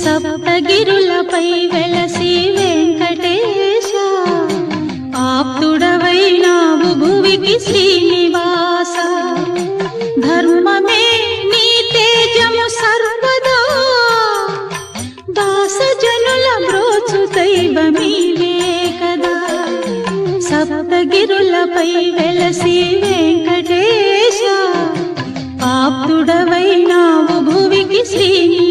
సప్తగిరులపై వెలసి వెంకటేశ ఆప్తుడవైనావు భువికి శ్రీనివాస ధర్మమే నీ తేజము సర్వదా దాసజనుల బ్రోచు దైవమీవే కదా సప్తగిరులపై వెలసి వెంకటేశ ఆప్తుడవైనావు భువికి శ్రీనివాస